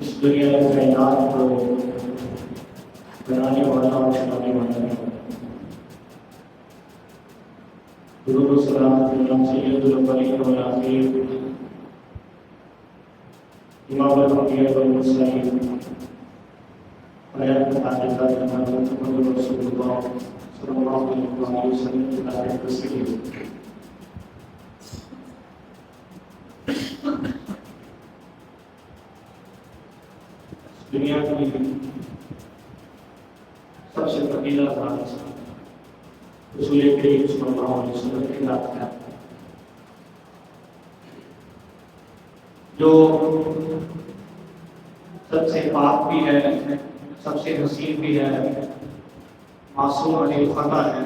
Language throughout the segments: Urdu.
اس دنیا میں کائنات کو بنانے والا اور چلانے والا ہے۔ درود و سلام سید الاولین والآخرین امام الانبیاء والمرسلین حیات حاجت محمد رسول اللہ صلی اللہ علیہ وسلم کی تعریف تسلیم۔ دنیا کی سب سے فضیلہ ذات رسول کریم صلی اللہ علیہ وسلم کی ذات ہے، جو سب سے پاک بھی ہے، سب سے حسین بھی ہے، معصوم علی خطا ہے،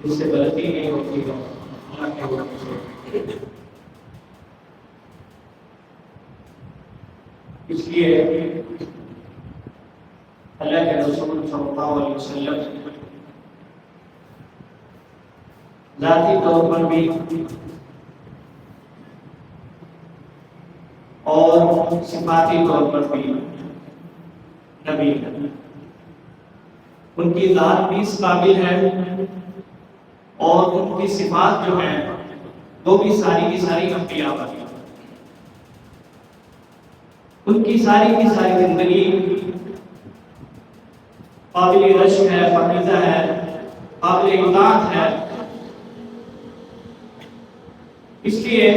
جس سے غلطی نہیں ہوتی ہے اللہ کے حکم سے۔ اس لیے اللہ کے رسول صلی اللہ علیہ وسلم ذاتی طور پر بھی اور صفاتی طور پر بھی نبی ہیں۔ ان کی ذات بھی اس قابل ہے اور ان کی صفات جو ہیں وہ بھی ساری کی ساری انبیاء والی۔ ان کی ساری کی ساری زندگی قابل رشک ہے، پاکیزہ ہے، قابل اطاعت ہے۔ اس لیے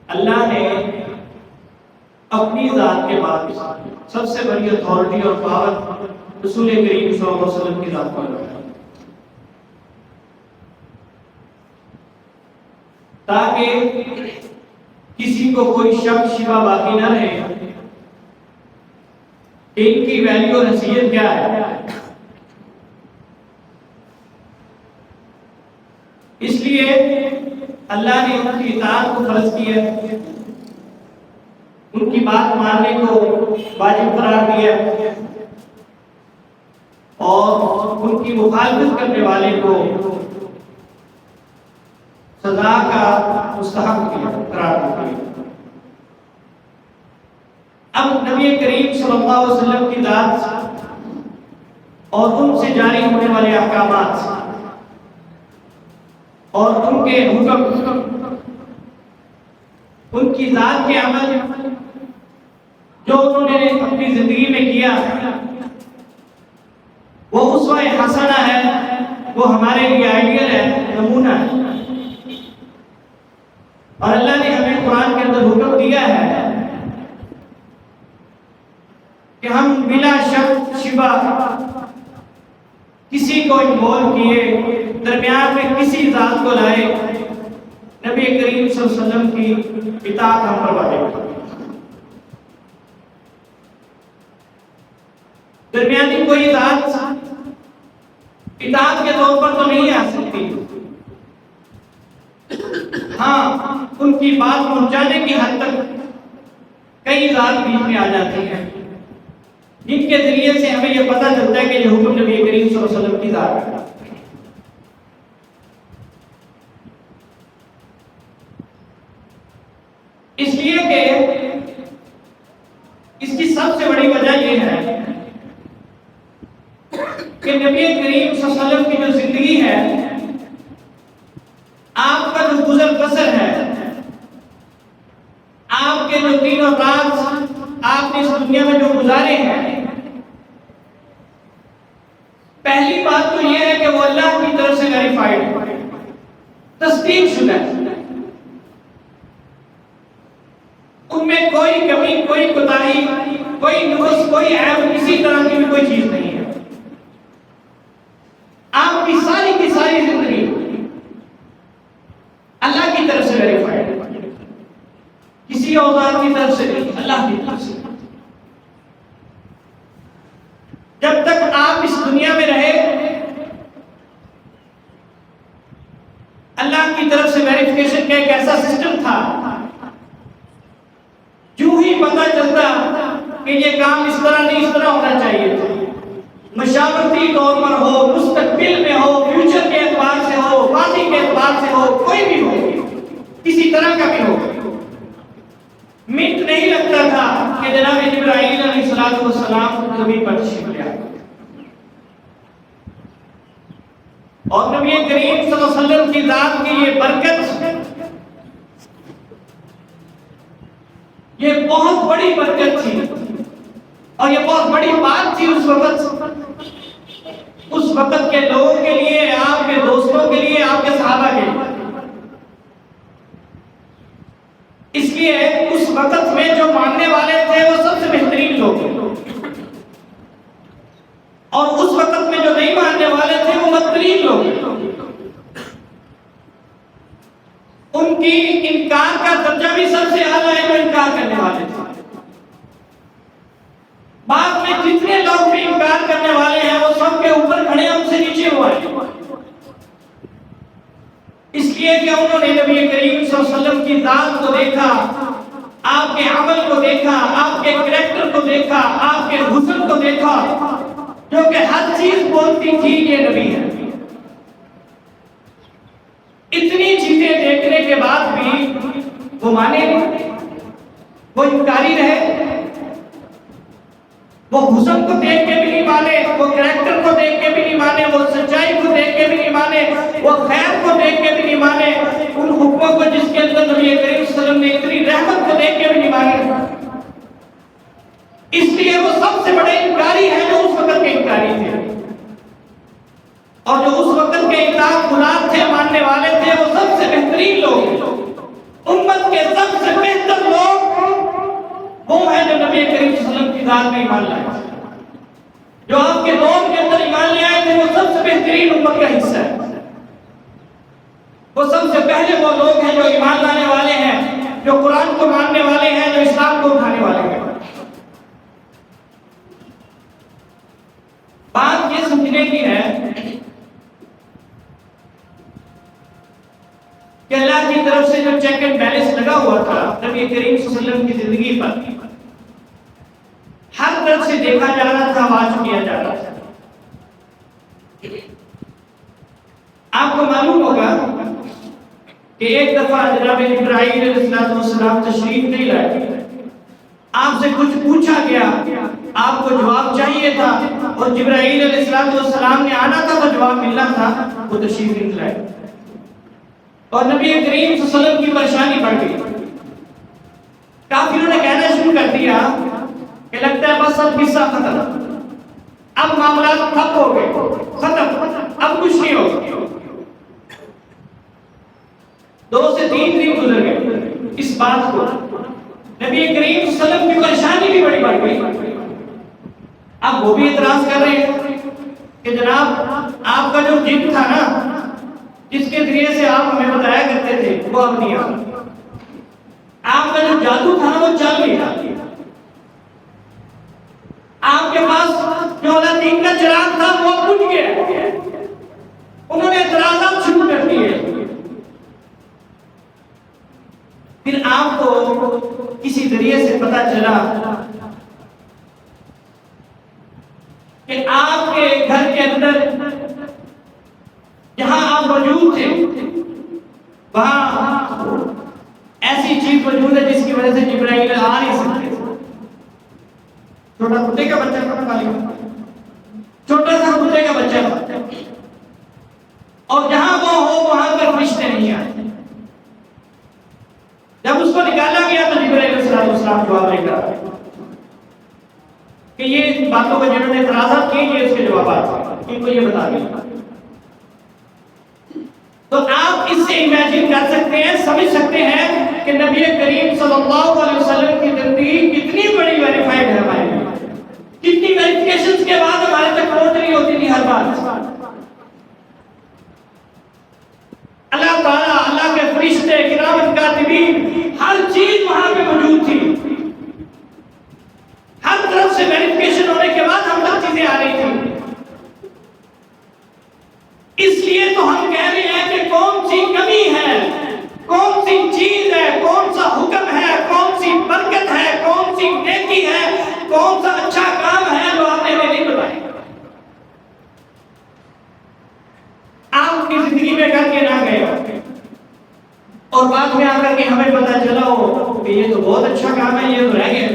اللہ نے اپنی ذات کے بعد سب سے بڑی اتھارٹی اور پاور رسول کریم صلی اللہ علیہ وسلم کی ذات پر رکھا، تاکہ کسی کو کوئی شک شبہ باقی نہ رہے کہ ان کی ویلیو اور حیثیت کیا ہے۔ اس لیے اللہ نے ان کی اطاعت کو فرض کیا، ان کی بات ماننے کو واجب قرار دیا اور ان کی مخالفت کرنے والے کو سزا کا مستحق قرار دیا۔ اب نبی کریم صلی اللہ علیہ وسلم کی ذات اور ان سے جاری ہونے والے احکامات اور ان کے حکم، ان کی ذات کے عمل جو انہوں نے اپنی زندگی میں کیا وہ اسوہ حسنہ ہے، وہ ہمارے لیے آئیڈیل ہے، نمونہ ہے۔ اور اللہ نے ہمیں قرآن کے اندر حکم دیا ہے کہ ہم بلا شک شبہ کسی کو انوالو کیے درمیان میں کسی ذات کو لائے نبی کریم صلی اللہ علیہ وسلم کی اطاعت ہم پر واجب ہے۔ درمیانی کوئی ذات اطاعت کے طور پر تو نہیں آ سکتی، ہاں ان کی بات پہنچانے کی حد تک کئی ذات بیچ میں آ جاتی ہیں جن کے ذریعے سے ہمیں یہ پتہ چلتا ہے کہ یہ حکم نبی کریم صلی اللہ علیہ وسلم کی ذات ہے۔ اس لیے کہ اس کی سب سے بڑی وجہ یہ ہے کہ نبی کریم صلی اللہ علیہ وسلم کی جو زندگی ہے، آپ کا جو گزر بسر ہے، آپ کے جو دن اور رات آپ نے اس دنیا میں جو گزارے ہیں، پہلی بات تو یہ ہے کہ وہ اللہ کی طرف سے ویریفائڈ ہے، تصدیق شدہ ہے، ان میں کوئی کمی، کوئی کوتاہی، کوئی نقص، کوئی عیب، کسی طرح کی بھی کوئی چیز نہیں ہے۔ آپ کی ساری زندگی اللہ کی طرف سے ویریفائڈ ہے، کسی اوزار کی طرف سے نہیں، اللہ کی طرف سے۔ جب تک آپ اس دنیا میں رہے اللہ کی طرف سے ویریفیکیشن کا ایک ایسا سسٹم تھا، جو ہی پتہ چلتا کہ یہ کام اس طرح نہیں، اس طرح ہونا چاہیے تھا، مشاورتی طور پر ہو، مستقبل میں ہو، فیوچر کے اعتبار سے ہو، ماضی کے اعتبار سے ہو، کوئی بھی ہو، کسی طرح کا بھی ہو، دیکھا تھا کہ جناب جبرائیل علیہ السلام زمین پر تشریف لے آئے اور نبی کریم صلی اللہ علیہ وسلم کی ذات کی یہ برکت، یہ بہت بڑی برکت تھی اور یہ بہت بڑی بات تھی اس وقت کے لوگوں کے لیے، آپ کے دوستوں کے لیے، آپ کے صحابہ کے لیے۔ اس لیے اس وقت میں جو ماننے والے تھے وہ سب سے بہترین لوگ تھے، اور اس وقت میں جو نہیں ماننے والے تھے وہ بدترین لوگ تھے۔ ان کی انکار کا درجہ بھی سب سے اعلیٰ ہے جو انکار کرنے والے تھے۔ بعد میں جتنے لوگ بھی انکار کرنے والے ہیں وہ سب کے اوپر کھڑے ہم سے نیچے ہوئے ہیں، اس لیے کہ انہوں نے نبی کریم صلی اللہ علیہ وسلم کی ذات کو دیکھا، آپ کے عمل کو دیکھا، آپ کے کریکٹر کو دیکھا، آپ کے حسن کو دیکھا، جو کہ ہر چیز بولتی تھی یہ نبی ہے۔ اتنی چیزیں دیکھنے کے بعد بھی وہ مانے نہیں، وہ انکاری رہے، وہ حسن کو دیکھ کے بھی نہیں مانے، وہ کریکٹر کو دیکھ کے بھی نہیں مانے، وہ سچائی کو دیکھ کے بھی نہیں مانے، وہ خیر کو دیکھ کے بھی نہیں مانے، ان حکموں کو جس کے اندر نبی کریم صلی اللہ علیہ وسلم نے اتنی رحمت کو دیکھ کے بھی نہیں مانے۔ اس لیے وہ سب سے بڑے انکاری ہیں جو اس وقت کے انکاری تھے، اور جو اس وقت کے اطاعت گزار تھے، ماننے والے تھے، وہ سب سے بہترین لوگ، امت کے سب سے بہتر لوگ وہ ہیں جو نبی کریم صلی اللہ علیہ وسلم کی ذات میں ایمان لائے، جو آپ کے دور کے اندر ایمان لے آئے تھے، وہ سب سے بہترین امت کا حصہ ہے۔ وہ سب سے پہلے وہ لوگ ہیں جو ایمان لانے والے ہیں، جو قرآن کو ماننے والے ہیں، جو اسلام کو اٹھانے والے ہیں۔ بات یہ سمجھنے کی ہے کہ اللہ کی طرف سے جو چیک اینڈ بیلنس لگا ہوا تھا نبی کریم صلی اللہ علیہ وسلم کی زندگی پر، ہر طرف سے دیکھا جا رہا تھا، واچ کیا جا رہا تھا۔ آپ کو معلوم ہوگا کہ ایک دفعہ جناب ابراہیم علیہ السلام تشریف نہیں لائے، آپ سے کچھ پوچھا گیا، آپ کو جواب چاہیے تھا، اور جبرائیل علیہ السلام نے آنا تھا تو جواب ملنا تھا، وہ تشریف نہیں لائے، اور نبی کریم صلی اللہ علیہ وسلم کی پریشانی بڑھ گئی۔ کافروں نے کہنا شروع کر دیا کہ لگتا ہے بس اب قصہ ختم، اب معاملات ٹھپ ہو گئے، ختم، اب کچھ نہیں ہوگا۔ 2 سے 3 دن گزر گئے اس بات کو، نبی کریم صلی اللہ علیہ وسلم کی پریشانی بھی بڑی بڑھ گئی۔ اب وہ بھی اعتراض کر رہے ہیں کہ جناب آپ کا جو جن تھا نا، جس کے ذریعے سے آپ ہمیں بتایا کرتے تھے، وہ اب نہیں آ، آپ کا جو جادو تھا نا وہ چل نہیں رہا، آپ کے پاس جو دین کا چراغ تھا وہ بجھ گیا۔ انہوں نے اعتراضات شروع کر دیے۔ پھر آپ کو کسی ذریعے سے پتا چلا کہ آپ کے گھر کے اندر جہاں آپ موجود تھے وہاں ایسی چیز موجود ہے جس کی وجہ سے جبرائیل آ نہیں سکتے۔ چھوٹا کتے کا بچہ تھا، چھوٹا سا کتے کا بچہ تھا، اور جہاں وہ ہو وہاں پر فرشتے نہیں آئے۔ جب اس کو نکالا گیا تو جبرائیل علیہ السلام جواب دے کر کہ یہ باتوں کو جنہوں نے اعتراضات کیے یہ اس کے جوابات ان کو یہ بتا دیا۔ تو آپ اس سے امیجن کر سکتے ہیں، سمجھ سکتے ہیں کہ نبی کریم صلی اللہ علیہ وسلم کی زندگی کتنی بڑی ویریفائڈ ہے ہمارے لیے، کتنی ویریفیکیشنز کے بعد ہمارے تک پہنچ رہی ہوتی تھی ہر بات۔ اللہ تعالیٰ، اللہ کے فرشتے، کرام کاتبین، ہر چیز وہاں پہ موجود تھی، ہر طرف سے ویریفیکیشن ہونے کے بعد ہم تک چیزیں آ رہی تھی۔ اس لیے تو ہم کہہ رہے ہیں کہ کون سی کمی ہے، کون سی چیز ہے، کون سا حکم ہے، کون سی برکت ہے، کون سی نیکی ہے، کون سا اچھا کام ہے جو آپ نے ہمیں نہیں بتایا، آپ اپنی زندگی میں کر کے نہ گئے، اور بعد میں آ کر کے ہمیں پتا چلا ہو کہ یہ تو بہت اچھا کام ہے، یہ تو رہ گیا،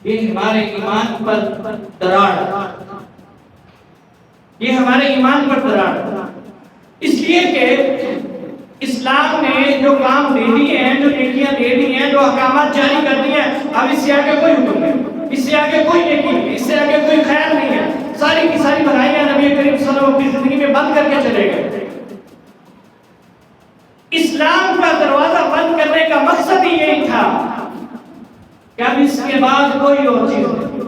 یہ ہمارے ایمان پر دراڑ، یہ ہمارے ایمان پر دراڑ، اس لیے کہ اسلام نے جو کام دے دیے ہیں، جو نیکیاں دے دی ہیں، جو احکامات جاری کر دیے ہیں، اب اس سے آگے کوئی حکم نہیں، اس سے آگے کوئی نیکی نہیں، اس سے آگے کوئی خیر نہیں ہے، ساری کی ساری بھلائیاں نبی کریم صلی اللہ علیہ وسلم اپنی زندگی میں بند کر کے چلے گئے۔ اسلام کا دروازہ بند کرنے کا مقصد ہی یہی تھا کہ اب اس کے بعد کوئی اور چیز نہیں۔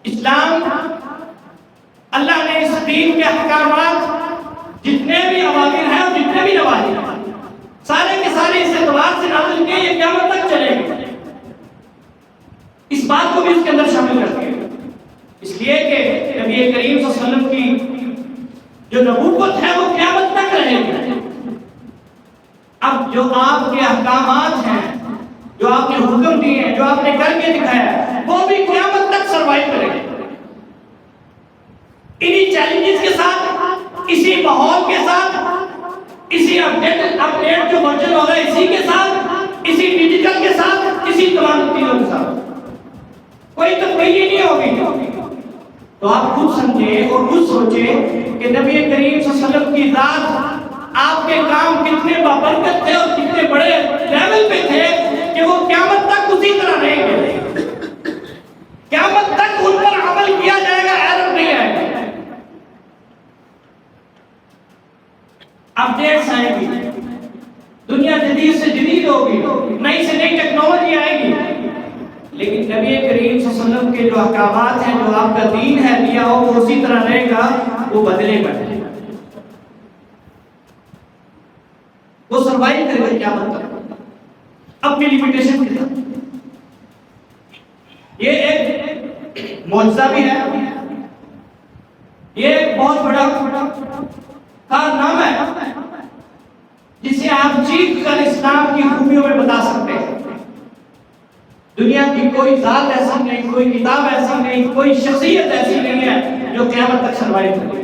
اسلام، اللہ نے اس دین کے احکامات جتنے بھی اوامر ہیں اور جتنے بھی نواہی ہیں، سارے کے سارے اس اعتبار سے نازل کیے یہ قیامت تک چلے گا، اس بات کو بھی اس کے اندر شامل کر دیا، اس لیے کہ نبی کریم صلی اللہ علیہ وسلم کی جو نبوت ہے وہ قیامت تک رہے گی۔ اب جو آپ کے احکامات ہیں، جو آپ نے حکم دیے ہیں، جو آپ نے کر کے دکھایا ہے، وہ بھی قیامت تک سروائیو کرے گا، انہی چیلنجز کے ساتھ، اسی ماحول کے ساتھ، اسی اپڈیٹ جو ورژن ہوگا اسی کے ساتھ، اسی ڈیجیٹل کے ساتھ، اسی تمام چیزوں کے ساتھ، کوئی تبدیلی نہیں ہوگی۔ تو آپ خود سمجھیں اور خود سوچیں کہ نبی کریم صلی اللہ علیہ وسلم کی ذات، آپ کے کام کتنے بابرکت تھے اور کتنے بڑے لیول پہ تھے کہ وہ قیامت تک اسی طرح رہیں گے، قیامت تک ان پر عمل کیا جائے گا، ایرر نہیں آئے گا۔ اپڈیٹس آئیں گی، دنیا جدید سے جدید ہوگی، نئی سے نئی ٹیکنالوجی آئے گی، لیکن نبی کریم صلی اللہ علیہ وسلم کے جو احکامات ہیں، جو آپ کا دین ہے دیا ہو، وہ اسی طرح رہے گا، وہ بدلے گا، وہ سروائیو کرے گا قیامت تک اپنی لمیٹیشن کے ساتھ۔ یہ ایک معجزہ بھی ہے، یہ ایک بہت بڑا کارنامہ ہے جسے آپ چیخ کر اسلام کی خوبیوں میں بتا سکتے ہیں۔ دنیا کی کوئی ذات ایسی نہیں، کوئی کتاب ایسی نہیں، کوئی شخصیت ایسی نہیں ہے جو قیامت تک سروائیو کرے۔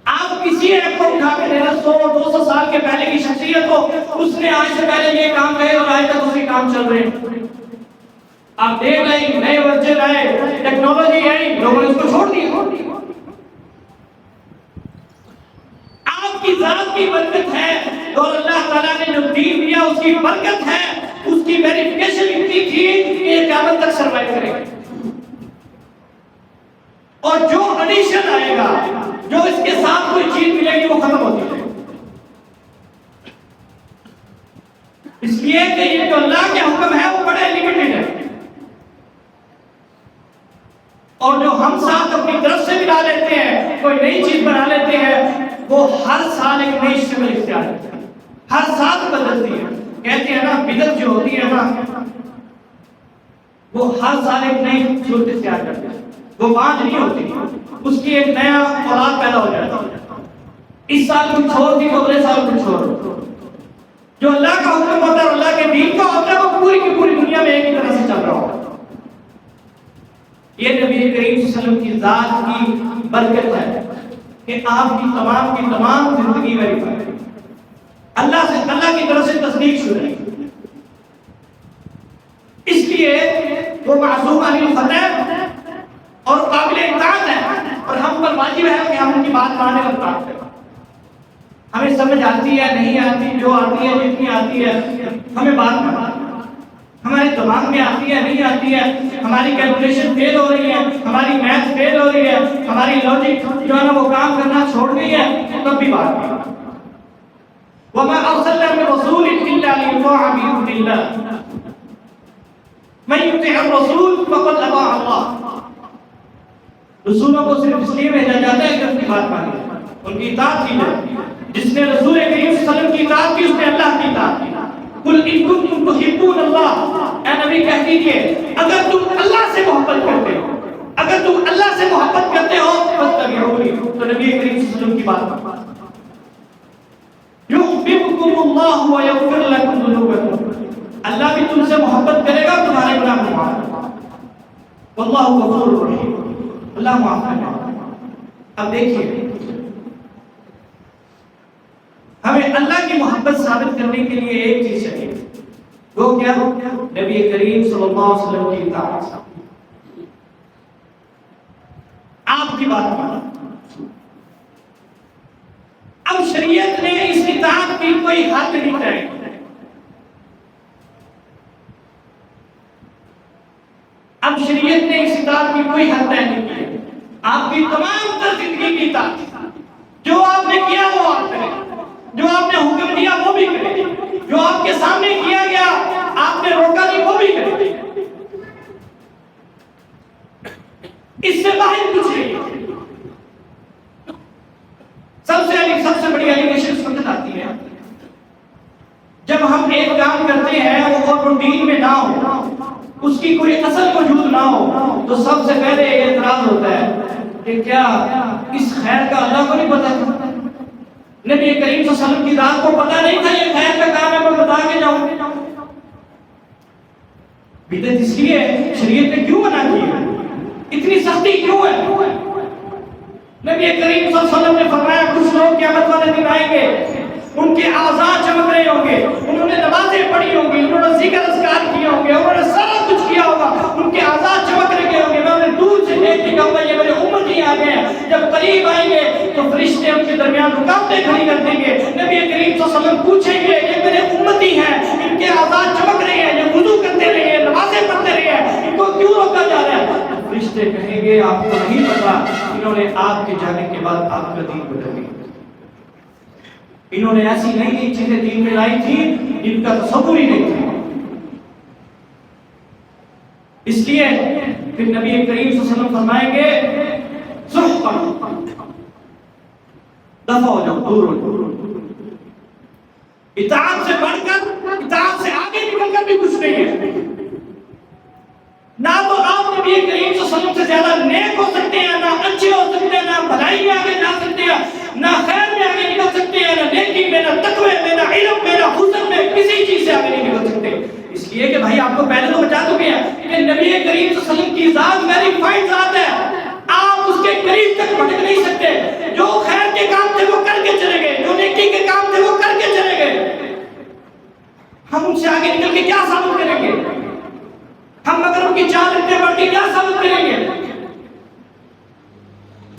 آپ کسی ایک کو اٹھا کے دینا 100-200 سال کے پہلے کی شخصیت کو، اس نے آج سے پہلے یہ کام کہے اور آج تک اسی کام چل رہے ہیں۔ آپ دیکھ رہے ہیں نئے ورژن آئے، ٹیکنالوجی آئی، لوگوں نے اس کو چھوڑ دیا۔ آپ کی ذات کی برکت ہے اور اللہ تعالیٰ نے جو دین دیا اس کی برکت ہے، اس کی ویریفیکیشن اتنی تھی کہ یہ قیامت تک سروائیو کرے گا، اور جو ایڈیشن آئے گا، جو اس کے ساتھ کوئی چیز ملے گی، وہ ختم ہوتی ہے۔ اس لیے کہ یہ جو اللہ کے حکم ہے وہ بڑے لیمیٹڈ ہے، اور جو ہم ساتھ اپنی طرف سے ملا لیتے ہیں، کوئی نئی چیز بنا لیتے ہیں، وہ ہر سال ایک نئی شکل اختیار کرتی ہے، ہر سال بدلتی ہے۔ کہتے ہیں نا بدعت جو ہوتی ہے نا، وہ ہر سال ایک نئی صورت اختیار کرتی ہے، وہ بانج نہیں ہوتی، اس کی ایک نیا اولاد پیدا ہو جاتا ہے۔ اس سال کچھ اور تھی تو اگلے سال کچھ اور۔ جو اللہ کا حکم ہوتا ہے، اللہ کے دین کا ہوتا ہے، وہ پوری کی پوری دنیا میں ایک ہی طرح سے چل رہا ہوتا ہے۔ یہ نبی کریم صلی اللہ علیہ وسلم کی ذات کی برکت ہے کہ آپ کی تمام زندگی ویریفائی ہے، اللہ کی طرف سے تصدیق شدہ ہے، اس لیے وہ معصوم عن الخطأ اور قابل اطاعت ہے، اور ہم پر واجب ہے کہ ہم ان کی بات ماننے اور اطاعت کریں۔ ہمیں سمجھ آتی ہے نہیں آتی، جو آتی ہے جتنی آتی ہے ہمیں بات ماننا، ہمارے دماغ میں آتی ہے نہیں آتی ہے، ہماری کیلکولیشن فیل ہو رہی ہے، ہماری میتھ فیل ہو رہی ہے، ہماری لاجک جو ہے نا وہ کام کرنا چھوڑ گئی ہے، تب بھی بات نہیں۔ وَمَا أَرْسَلْنَا مِن رَّسُولٍ إِلَّا لِيُطَاعَ بِإِذْنِ اللَّهِ مَن يُطِعِ الرَّسُولَ فَقَدْ أَطَاعَ اللَّهَ۔ رسولوں کو صرف اس لیے بھیجا جاتا ہے کہ ان کی بات مانی جائے، ان کی اطاعت کی جائے۔ جس نے رسول کریم صلی اللہ علیہ وسلم کی اطاعت کی، اس نے اللہ کی اطاعت کی۔ قُلْ إِن كُنتُمْ تُحِبُّونَ اللَّهَ، اے نبی کہہ دیجئے اگر تم اللہ سے محبت کرتے ہو، اگر تم اللہ سے محبت کرتے ہو فاتبعونی، تو نبی کریم صلی اللہ علیہ وسلم کی بات مانو۔ يُحْبِبْكُمُ اللَّهُ وَيَغْفِرْ لَكُمْ ذُنُوبَكُمْ، اللہ بھی تم سے محبت کرے گا، تمہارے گناہ معاف کرے گا۔ واللہ غفور رحیم، اللہ معاف کرنے والا۔ اب دیکھیے اللہ کی محبت ثابت کرنے کے لیے ایک چیز چاہیے، وہ کیا؟ نبی کریم صلی اللہ علیہ وسلم کی اطاعت، آپ کی بات مانا۔ اب شریعت نے اس اطاعت کی کوئی حد نہیں طے کی، اب شریعت نے اس اطاعت کی کوئی حد طے نہیں کی، آپ کی تمام تر زندگی کی اطاعت، جو آپ نے کیا وہ آپ کریں، جو آپ نے حکم دیا وہ بھی کریں، جو آپ کے سامنے کیا گیا آپ نے روکا نہیں وہ بھی کریں، اس سے باہر کچھ نہیں۔ سب سے بڑی ایلیگیشن اس وقت آتی ہے جب ہم ایک کام کرتے ہیں وہ روٹین میں نہ ہو، اس کی کوئی اصل موجود نہ ہو، تو سب سے پہلے یہ اعتراض ہوتا ہے کہ کیا اس خیر کا اللہ کو نہیں پتا تھا؟ نبی کریم صلی اللہ علیہ وسلم کی ذات کو پتا نہیں تھا یہ خیر کا کام ہے، میں بتا کے جاؤں۔ بدعت اس لیے شریعت نے کیوں منع کی ہے؟ اتنی سختی کیوں ہے؟ نبی کریم صلی اللہ علیہ وسلم نے فرمایا کچھ لوگ قیامت والے دن آئیں گے، ان کے اعضاء چمک رہے ہوں گے، انہوں نے نمازیں پڑھی ہوں گی، انہوں نے ذکر اذکار کیا ہوں گے، انہوں نے سارا کچھ کیا ہوگا، ان کے اعضاء چمک رہے ہوں گے، میں انہیں دور سے دیکھ کے کہوں گا یہ میرے امتی آ گئے ہیں۔ جب قریب آئیں گے تو فرشتے ان کے درمیان رکاوٹیں کھڑی کر دیں گے، نبی کریم صلی اللہ علیہ وسلم پوچھیں گے یہ میرے امتی ہیں، ان کے اعضاء چمک رہے ہیں، یہ وضو کرتے رہے ہیں، نمازیں پڑھتے رہے ہیں، ان کو کیوں روکا جا رہا ہے؟ فرشتے کہیں گے آپ کو نہیں پتا انہوں نے آپ کے جانے کے بعد آپ کا دین بدل دیا، انہوں نے ایسی نئی نئی چیزیں دین میں لائی تھی جن کا تصور ہی نہیں تھا۔ اس لیے پھر نبی کریم صلی اللہ علیہ وسلم فرمائیں گے سحقا، دفع ہو جاؤ، دور ہو جاؤ۔ اطاعت سے بڑھ کر، اطاعت سے آگے نکل کر بھی کچھ نہیں ہے۔ نہ تو آپ نبی کریم صلی اللہ علیہ وسلم سے زیادہ نیک ہو سکتے ہیں، نہ اچھے ہو سکتے ہیں، نہ بھلائی میں آگے جا سکتے ہیں، نہ خیر میں آگے نکل سکتے ہیں، نہ نیکی میں، نہ تقوی میں، نہ علم میں، نہ حسن میں، کسی چیز سے آگے نہیں نکل سکتے۔ اس لیے کہ بھائی آپ کو پہلے تو بتا چکے ہیں کہ نبی کریم صلی اللہ علیہ وسلم کی ذات ویریفائڈ ذات ہے، آپ اس کے قریب تک بھٹک نہیں سکتے۔ جو خیر کے کام تھے وہ کر کے چلے گئے، جو نیکی کے کام تھے وہ کر کے چلے گئے، ہم ان سے آگے نکل کے کیا ثابت کریں گے؟ ہم مگر ان کی چال اتنے بڑھ کے کیا ثابت کریں گے؟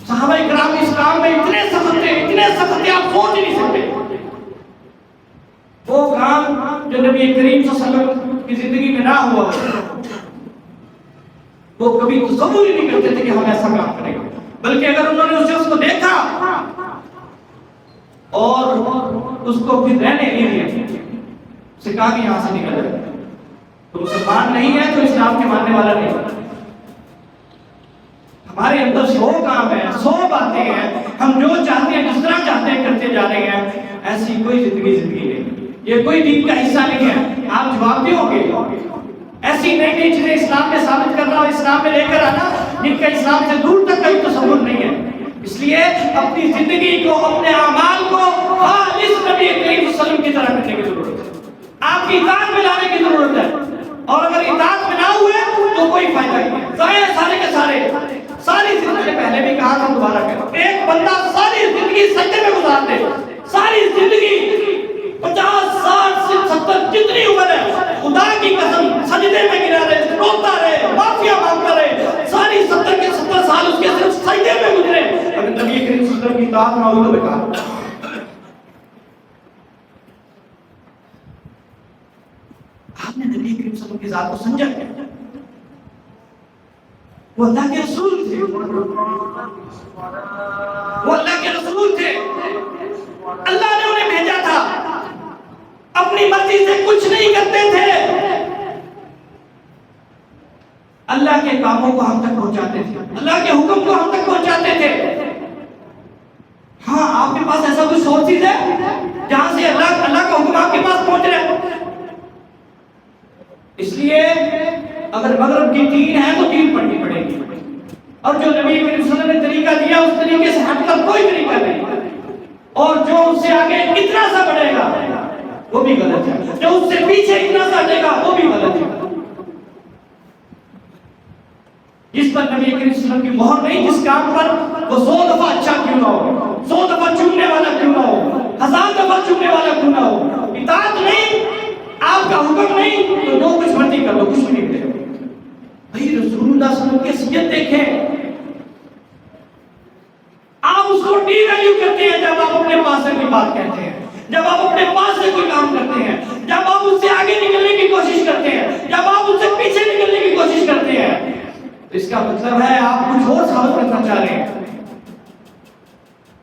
صحابہ کرام اسلام میں اتنے سخت تھے آپ سوچ نہیں سکتے۔ وہ کام جو نبی کریم صلی اللہ علیہ وسلم کی زندگی میں نہ ہوا، وہ کبھی تصور ہی نہیں کرتے تھے کہ ہم ایسا کام کریں گے، بلکہ اگر انہوں نے اس شخص کو دیکھا اور اس کو پھر رہنے نہیں دیا، اسے کہا کہ یہاں سے نکل جائے، تو مسلمان نہیں ہے تو اسلام کے ماننے والا نہیں۔ ہمارے اندر 100 کام ہے، 100 باتیں ہیں، ہم جو چاہتے ہیں جس طرح چاہتے ہیں کرتے جا رہے ہیں، ایسی کوئی زندگی نہیں، یہ کوئی دین کا حصہ نہیں ہے۔ آپ جواب بھی ہوں گے، ایسی نئی نئی چیزیں اسلام میں ثابت کرنا اور اسلام میں لے کر آنا جن کا اسلام سے دور تک کوئی تصور نہیں ہے۔ اس لیے اپنی زندگی کو، اپنے اعمال کو خالص نبی کریم صلی اللہ علیہ وسلم کی طرح کرنے کی ضرورت ہے، آپ کی اطاعت میں لانے کی ضرورت ہے، اور اگر اطاعت میں نہ ہوئے تو کوئی فائدہ نہیں ہے، ضائع سارے کے سارے۔ ساری زندگی، پہلے بھی کہا تھا دوبارہ کہتا، ایک بندہ ساری زندگی سجدے میں گزار دے، ساری زندگی 50 60 70 جتنی عمر ہے خدا کی قسم سجدے میں گرا رہے، روتا رہے، معافیا مانگتا رہے، ساری 70 کے 70 سال اس کے صرف سجدے میں گزرے، اگر نبی کریم صلی اللہ علیہ وسلم کی اطاعت نہ ہوئی تو بیکار۔ آپ نے نبی کریم صلی اللہ علیہ وسلم کی ذات کو سمجھا کیا؟ وہ اللہ کے رسول تھے، وہ اللہ کے رسول تھے، اللہ نے انہیں بھیجا تھا، اپنی مرضی سے کچھ نہیں کرتے تھے، اللہ کے کاموں کو ہم تک پہنچاتے تھے، اللہ کے حکم کو ہم تک پہنچاتے تھے۔ ہاں آپ کے پاس ایسا کوئی سورسز ہے جہاں سے اللہ کا حکم آپ کے پاس پہنچ رہا ہے؟ اس لیے اگر مغرب کی دین ہے تو دین پڑھنی پڑے گی، اور جو نبی کریم صلی اللہ علیہ وسلم نے طریقہ دیا اس طریقے سے ہٹ کر کوئی طریقہ نہیں، اور جو اس سے آگے اتنا سا بڑھے گا وہ بھی غلط ہے، جو اس سے پیچھے اتنا سا ہٹے گا وہ بھی غلط ہے۔ جس پر نبی کریم صلی اللہ علیہ وسلم کی مہر نہیں، جس کام پر وہ 100 دفعہ اچھا کیوں نہ ہو، 100 دفعہ چننے والا کیوں نہ ہو، 1000 دفعہ پاؤں چھونے والا کیوں نہ ہو، اطاعت نہیں، آپ کا حکم نہیں تو جو کچھ مرضی کر لو، کچھ بھی نہیں ملے گا۔ بھائی رسول اللہ صلی اللہ علیہ وسلم کی حیثیت دیکھیں، آپ اس کو ڈی ویلیو کرتے ہیں جب آپ اپنے پاس سے کوئی بات کہتے ہیں، جب آپ اپنے پاس سے کوئی کام کرتے ہیں، جب آپ اس سے آگے نکلنے کی کوشش کرتے ہیں، جب آپ اس سے پیچھے نکلنے کی کوشش کرتے ہیں، تو اس کا مطلب ہے آپ کچھ اور ثابت کرنا چاہ رہے ہیں،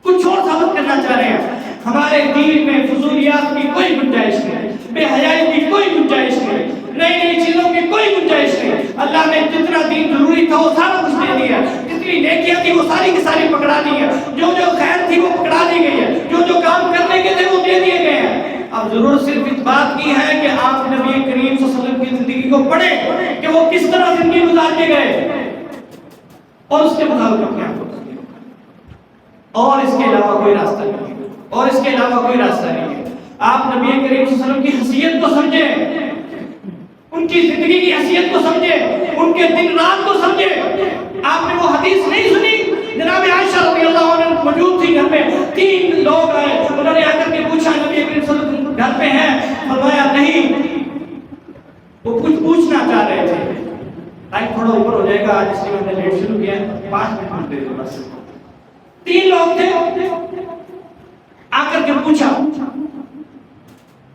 کچھ اور ثابت کرنا چاہ رہے ہیں۔ ہمارے دین میں فضولیات کی کوئی گنجائش نہیں، بے حیائی کی کوئی گنجائش نہیں، نئی نئی چیزوں کی کوئی گنجائش نہیں۔ اللہ نے جتنا دین ضروری تھا وہ سارا کچھ دے دیا، جتنی نیکیاں تھی وہ ساری کی ساری پکڑا دی ہے، جو جو خیر تھی وہ پکڑا دی گئی ہے، جو جو کام کرنے کے تھے وہ دے دیے گئے ہیں۔ اب ضرور صرف اس بات کی ہے کہ آپ نبی کریم صلی اللہ علیہ وسلم کی زندگی کو پڑھیں کہ وہ کس طرح زندگی گزار کے گئے اور اس کے مطابق اپنے آپ کو کیے، اور اس کے علاوہ کوئی راستہ نہیں ہے، اور اس کے علاوہ کوئی راستہ نہیں ہے۔ آپ نبی کریم صلی اللہ علیہ وسلم کی حیثیت کو سمجھیں، ان کی زندگی کی حیثیت کو سمجھیں، ان کے دن رات کو سمجھیں۔ آپ نے وہ حدیث نہیں سنی؟ جناب عائشہ رضی اللہ عنہ موجود تھی گھر میں، 3 لوگ آئے، انہوں نے آ کر کے پوچھا نبی کریم صلی اللہ علیہ وسلم گھر پہ ہیں؟ فرمایا نہیں، وہ کچھ پوچھنا چاہ رہے تھے۔ ٹائم تھوڑا اوپر ہو جائے گا آج، اس لیے میں نے لیٹ شروع کیا ہے، 5 منٹ دے دو بس۔ 3 لوگ تھے، آ کر کے پوچھا،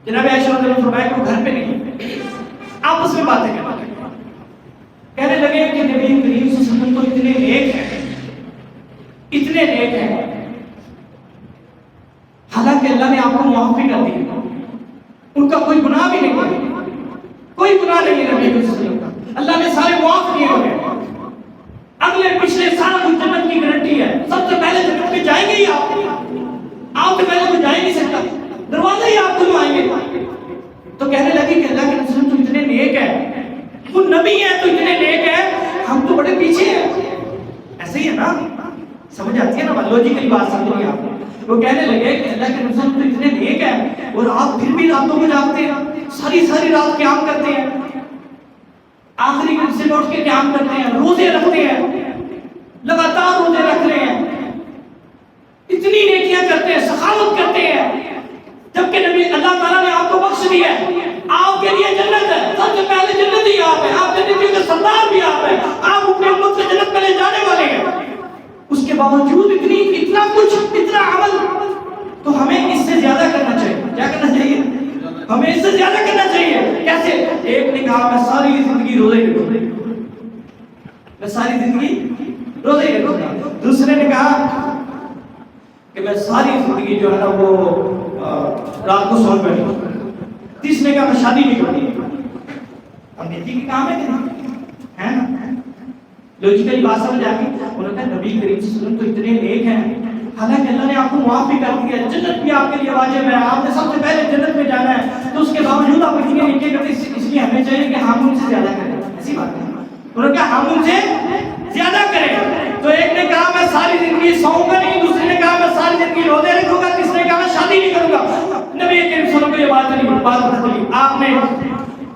جناب عائشہ رضی اللہ عنہ فرمایا کہ وہ گھر پہ نہیں، آپس میں باتیں کرنے لگے، کہنے لگے کہ نبی کریم صلی اللہ علیہ وسلم تو اتنے نیک ہیں، اتنے نیک ہیں، حالانکہ اللہ نے آپ کو معاف بھی کر دیا، ان کا کوئی گناہ بھی نہیں ہے، کوئی گناہ نہیں ہے نبی صلی اللہ علیہ وسلم کا، اللہ نے سارے معاف کیے ہوئے، اگلے پچھلے سارا کچھ جنت کی گارنٹی ہے، سب سے پہلے جنت میں جائیں گے ہی آپ سے پہلے کوئی جا ہی نہیں سکتا، دروازہ ہی آپ کو آئیں گے۔ تو کہنے لگے کہ اللہ کے رسول تو اتنے نیک ہیں، وہ نبی ہیں تو اتنے نیک ہیں، ہم تو بڑے پیچھے ہیں، ایسے ہی ہے نا، سمجھ آتی ہے نا، لوجیکلی بات سمجھیں آپ۔ وہ کہنے لگے کہ اللہ کے رسول تو اتنے نیک ہیں اور آپ پھر بھی راتوں کو جاگتے ہیں، ساری رات قیام کرتے ہیں، آخری سے لوٹ کے قیام کرتے ہیں، روزے رکھتے ہیں، لگاتار روزے رکھ رہے ہیں، اتنی نیکیاں کرتے ہیں، سخاوت کرتے ہیں، جبکہ نبی اللہ تعالیٰ نے آپ کو بخش دیا ہے، آپ کے لیے جنت ہے، سب سے پہلے جنت ہی آپ ہے، آپ جنتیوں کے سردار بھی آپ ہیں، آپ اپنے امت سے جنت میں لے جانے والے ہیں، اس کے باوجود اتنا کچھ، اتنا عمل، تو ہمیں اس سے زیادہ کرنا چاہیے۔ کیا کرنا چاہیے؟ ہمیں اس سے زیادہ کرنا چاہیے۔ کیسے؟ ایک نے کہا میں ساری زندگی روزے رکھوں گا، میں ساری زندگی روزے رکھوں گا، دوسرے نے کہا کہ میں ساری زندگی جو ہے نا وہ رات کو سو بیٹھوں گا، تیسرے کا میں شادی نہیں کرتی۔ اب نیکی کی کام ہے کہ نہیں ہے نا؟ لوجیکلی بات سمجھ آ گئی۔ انہوں نے کہا نبی کریم صلی اللہ علیہ وسلم تو اتنے نیک ہیں، حالانکہ اللہ نے آپ کو معاف بھی کر دیا، جنت بھی آپ کے لیے واجب ہے، آپ نے سب سے پہلے جنت میں جانا ہے، تو اس کے باوجود آپ اتنے نیکی کرتے، اس لیے ہمیں چاہیے کہ ہم ان سے زیادہ کریں۔ ایسی بات ہے، انہوں نے کہا ہم ان سے زیادہ کریں۔ تو ایک نے کہا میں ساری زندگی سوؤں گا نہیں، دوسرے نے کہا میں ساری زندگی روزے رکھوں گا، تیسرے نے کہا میں شادی نہیں کروں گا۔ نبی کریم صلی اللہ علیہ وسلم کو یہ بات نہیں، آپ نے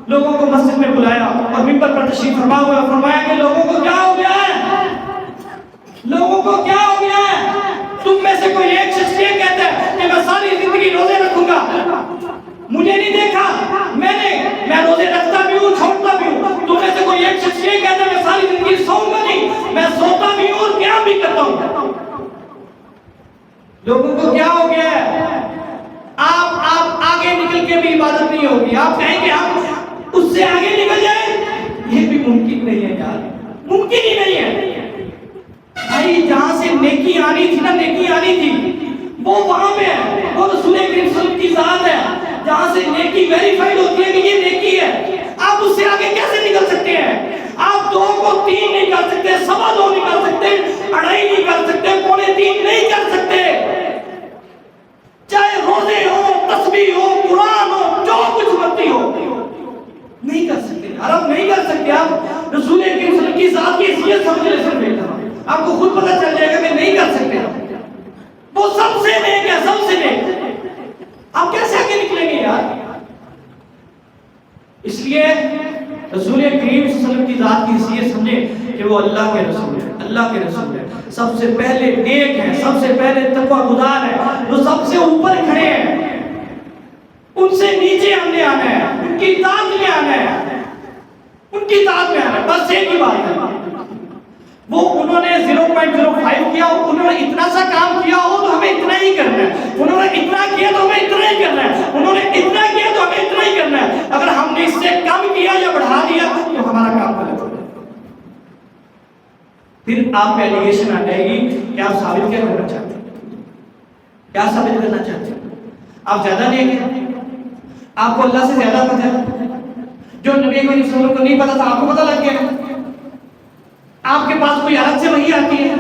لوگوں کو مسجد میں بلایا اور منبر پر تشریف فرما ہوا، فرمایا کہ لوگوں کو کیا ہو گیا ہے، لوگوں کو کیا ہو گیا ہے، تم میں سے کوئی ایک شخص یہ کہتا ہے کہ میں ساری زندگی روزے رکھوں گا، مجھے نہیں دیکھا، میں روزے رکھتا بھی ہوں، چھوڑتا بھی ہوں، تم میں سے کوئی ایک شخص یہ کہتا ہے میں ساری زندگی سوؤں گا نہیں، میں سوتا بھی ہوں اور قیام بھی کرتا ہوں۔ لوگوں کو کیا ہو گیا ہے؟ آپ آگے نکل کے بھی عبادت نہیں ہوگی، آپ کہیں کہ ہم اس سے آگے نکل جائیں، یہ بھی ممکن نہیں ہے یار، ممکن ہی نہیں ہے بھائی۔ جہاں سے نیکی آنی تھی نا، نیکی آنی تھی وہ وہاں پہ ہے، وہ رسول کریم صلی اللہ علیہ وسلم کی ذات ہے، جہاں سے نیکی ویریفائیڈ ہوتی ہے کہ یہ نیکی ہے، آپ اس سے آگے کیسے نکل سکتے ہیں؟ آپ 2 کو 3 نہیں کر سکتے، 2.25 نہیں کر سکتے، 2.5 نہیں کر سکتے، 2.25 نہیں کر سکتے، چاہے روزے ہو، تسبیح ہو، قرآن ہو، جو کچھ مرضی ہو، نہیں کر سکتے، عرب نہیں کر سکتے۔ آپ رسول کریم صلی اللہ علیہ وسلم کی ذات کی حیثیت سمجھ لیں، آپ کو خود پتہ چل جائے گا کہ نہیں کر سکتے، وہ سب سے نیک ہے، سب سے نیک، آپ کیسے آگے نکلیں گے یار؟ اس لیے رسول کریم صلی اللہ علیہ وسلم کی ذات کی حیثیت سمجھیں کہ وہ اللہ کے رسول ہے، اللہ کے رسول ہے، سب سے پہلے نیک ہیں، سب سے پہلے تقوی گزار ہیں، وہ سب سے اوپر کھڑے ہیں، ان سے نیچے ہم نے آنا ہے، ان کی اطاعت میں آنا ہے، ان کی اطاعت میں آنا ہے، بس ایک ہی بات ہے۔ وہ انہوں نے 0.05 کیا، انہوں نے اتنا سا کام کیا ہو تو ہمیں اتنا ہی کرنا ہے، انہوں نے اتنا کیا تو ہمیں اتنا ہی کرنا ہے، انہوں نے اتنا کیا تو ہمیں اتنا ہی کرنا ہے۔ اگر ہم نے اس سے کم کیا یا بڑھا دیا تو ہمارا کام غلط ہو جائے۔ پھر آپ پہ ایلیگیشن آ جائے گی کہ آپ ثابت کیا کرنا چاہتے ہیں، کیا ثابت کرنا چاہتے ہیں؟ آپ زیادہ نیک ہیں، آپ کو اللہ سے زیادہ پتہ ہے، جو نبی کریم صلی اللہ علیہ وسلم کو نہیں پتا تھا آپ کو پتہ لگ گیا، آپ کے پاس کوئی الگ سے وحی آتی ہے۔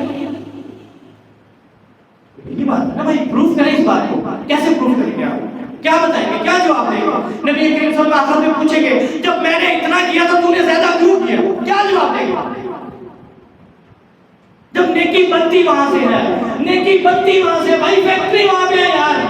یہ بات ہے نا بھائی، پروف کریں اس بات کو، کیسے پروف کریں گے آپ؟ کیا بتائیں گے، کیا جواب دیں گے؟ نبی کریم صلی اللہ علیہ وسلم پوچھیں گے جب میں نے اتنا کیا تو تو نے زیادہ کیوں کیا، کیا جواب دیں گے؟ جب نیکی بنتی وہاں سے ہے، نیکی بنتی وہاں سے، بھائی فیکٹری وہاں پہ ہے یار،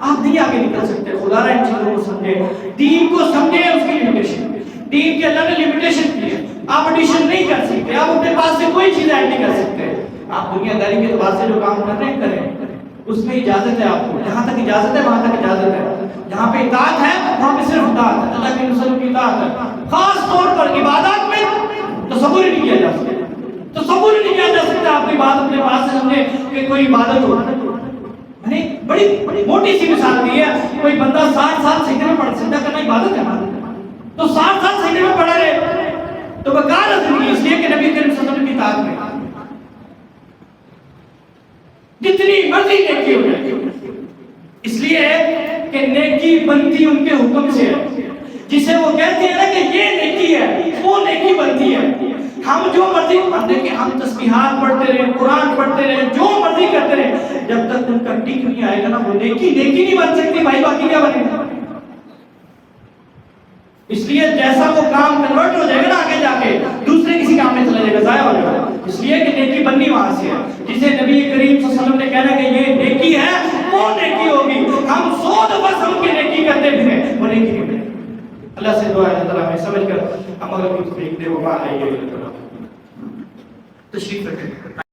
آپ نہیں آگے نکل سکتے۔ خدا رہا ان چیزوں کو سمجھے، دین کو سمجھے، اس کی لمیٹیشن، دین کے اللہ نے لمیٹیشن کی ہے، آپ ایڈیشن نہیں کر سکتے، آپ اپنے پاس سے کوئی چیز ایڈ نہیں کر سکتے۔ آپ دنیا داری کے اعتبار سے جو کام کر رہے ہیں کریں، اس میں اجازت ہے آپ کو، جہاں تک اجازت ہے وہاں تک اجازت ہے، جہاں پہ اطاعت ہے وہاں پہ صرف اطاعت ہے، اللہ کے رسول کی اطاعت ہے۔ خاص طور پر عبادات میں تصور ہی نہیں کیا جا سکتا، تصور ہی نہیں کیا جا سکتا اپنی بات اپنے پاس سے سمجھے کہ کوئی عبادت ہو۔ بڑی موٹی سی مثال دی ہے، کوئی بندہ 60 سال سجدے میں پڑھ سجدہ کرنا عبادت ہے تو 60 سال سجدے میں پڑا رہے تو بیکار ہے زندگی، اس لیے کہ نبی کریم صلی اللہ علیہ وسلم کی اطاعت میں جتنی مرضی نیکی ہو جائے، اس لیے کہ نیکی بنتی ان کے حکم سے ہے، جسے وہ کہتے ہیں نا کہ یہ نیکی ہے وہ نیکی بنتی ہے۔ ہم جو مرضی ہم تسبیحات پڑھتے رہے، قرآن پڑھتے رہے، جو مرضی کرتے رہے، جب تک ان کا ٹک نہیں آئے گا نا وہ نیکی نہیں بن سکتی بھائی، باقی کیا بنے گا؟ اس لیے جیسا وہ کام کنورٹ ہو جائے گا نا آگے جا کے دوسرے کسی کام میں چلا جائے گا، ضائع ہو جائے گا۔ اس لیے کہ نیکی بننی وہاں سے ہے، جسے نبی کریم صلی اللہ علیہ وسلم نے کہنا کہ یہ نیکی ہے وہ نیکی ہوگی۔ ہم 100 دفعہ سمجھ کے نیکی کرتے پھریں، وہ نیکی نہیں بنے۔ اللہ سے دعا ہے اللہ تعالیٰ ہمیں سمجھ کر عمل کی توفیق دے، وبا ہے یہ تشریف رکھیں۔